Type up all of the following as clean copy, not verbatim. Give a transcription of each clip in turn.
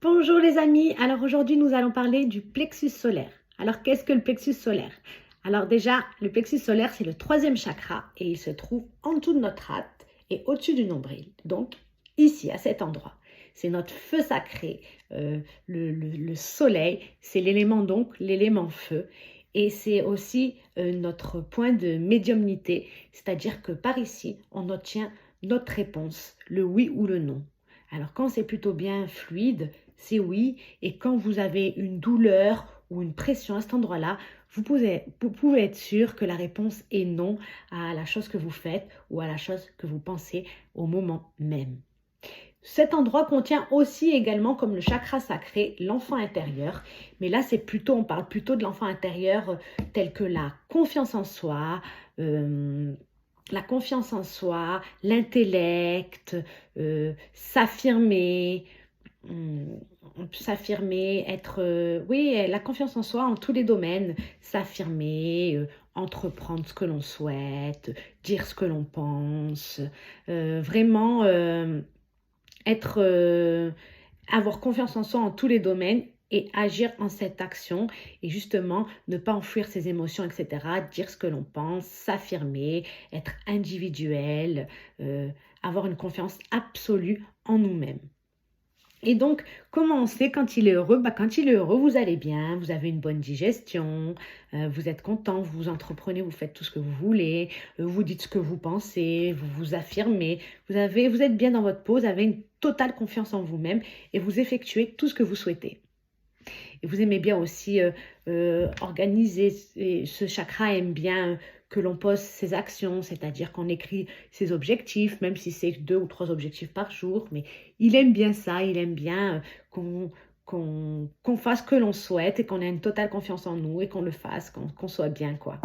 Bonjour les amis, alors aujourd'hui nous allons parler du plexus solaire. Alors qu'est-ce que le plexus solaire? Alors déjà, le plexus solaire c'est le troisième chakra et il se trouve en dessous de notre hâte et au-dessus du nombril. Donc ici, à cet endroit. C'est notre feu sacré, le soleil, c'est l'élément donc, l'élément feu. Et c'est aussi notre point de médiumnité, c'est-à-dire que par ici, on obtient notre réponse, le oui ou le non. Alors quand c'est plutôt bien fluide, c'est oui. Et quand vous avez une douleur ou une pression à cet endroit-là, vous pouvez être sûr que la réponse est non à la chose que vous faites ou à la chose que vous pensez au moment même. Cet endroit contient aussi également, comme le chakra sacré, l'enfant intérieur. Mais là, on parle plutôt de l'enfant intérieur tel que euh, la confiance en soi, l'intellect, s'affirmer, hum, s'affirmer, être, oui, la confiance en soi en tous les domaines, s'affirmer, entreprendre ce que l'on souhaite, dire ce que l'on pense, vraiment être, avoir confiance en soi en tous les domaines et agir en cette action et justement ne pas enfuir ses émotions, etc. Dire ce que l'on pense, s'affirmer, être individuel, avoir une confiance absolue en nous-mêmes. Et donc, comment on sait quand il est heureux? Quand il est heureux, vous allez bien, vous avez une bonne digestion, vous êtes content, vous entreprenez, vous faites tout ce que vous voulez, vous dites ce que vous pensez, vous vous affirmez, vous êtes bien dans votre peau, vous avez une totale confiance en vous-même et vous effectuez tout ce que vous souhaitez. Et vous aimez bien aussi organiser, et ce chakra aime bien que l'on pose ses actions, c'est-à-dire qu'on écrit ses objectifs, même si c'est 2 ou 3 objectifs par jour, mais il aime bien ça, il aime bien qu'on fasse ce que l'on souhaite et qu'on ait une totale confiance en nous et qu'on le fasse, qu'on soit bien, quoi.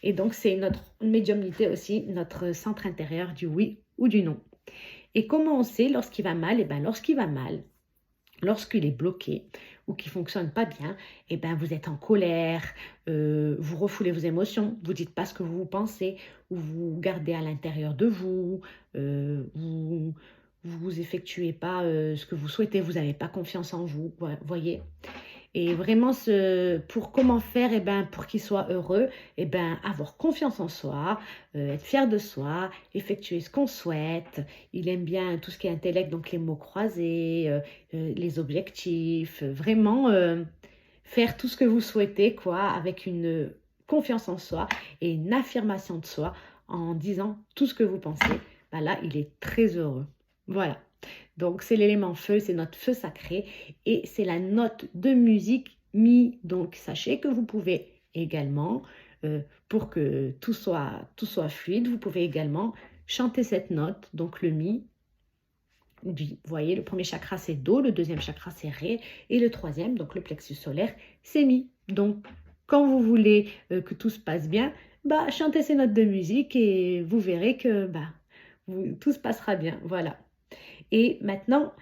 Et donc, c'est notre médiumnité aussi, notre centre intérieur du oui ou du non. Et comment on sait lorsqu'il va mal? Eh bien, lorsqu'il va mal, lorsqu'il est bloqué ou qu'il ne fonctionne pas bien, eh ben vous êtes en colère, vous refoulez vos émotions, vous ne dites pas ce que vous pensez, ou vous gardez à l'intérieur de vous, vous effectuez pas ce que vous souhaitez, vous n'avez pas confiance en vous, voyez. Et vraiment, pour comment faire, eh ben, pour qu'il soit heureux, eh ben, avoir confiance en soi, être fier de soi, effectuer ce qu'on souhaite. Il aime bien tout ce qui est intellect, donc les mots croisés, les objectifs, vraiment faire tout ce que vous souhaitez, quoi, avec une confiance en soi et une affirmation de soi en disant tout ce que vous pensez. Ben là, il est très heureux. Voilà. Donc, c'est l'élément feu, c'est notre feu sacré et c'est la note de musique mi. Donc, sachez que vous pouvez également, pour que tout soit fluide, vous pouvez également chanter cette note, donc le mi. Vous voyez, le premier chakra, c'est Do, le deuxième chakra, c'est Ré, et le troisième, donc le plexus solaire, c'est Mi. Donc, quand vous voulez que tout se passe bien, bah, chantez ces notes de musique et vous verrez que tout se passera bien. Voilà. Et maintenant,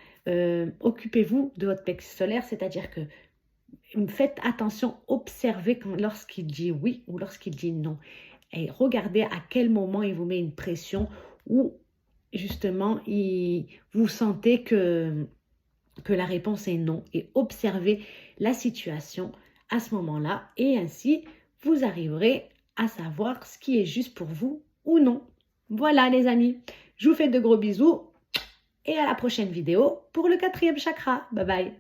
occupez-vous de votre plexus solaire, c'est-à-dire que faites attention, observez lorsqu'il dit oui ou lorsqu'il dit non. Et regardez à quel moment il vous met une pression ou justement vous sentez que la réponse est non. Et observez la situation à ce moment-là et ainsi vous arriverez à savoir ce qui est juste pour vous ou non. Voilà les amis, je vous fais de gros bisous et à la prochaine vidéo pour le 4e chakra. Bye bye.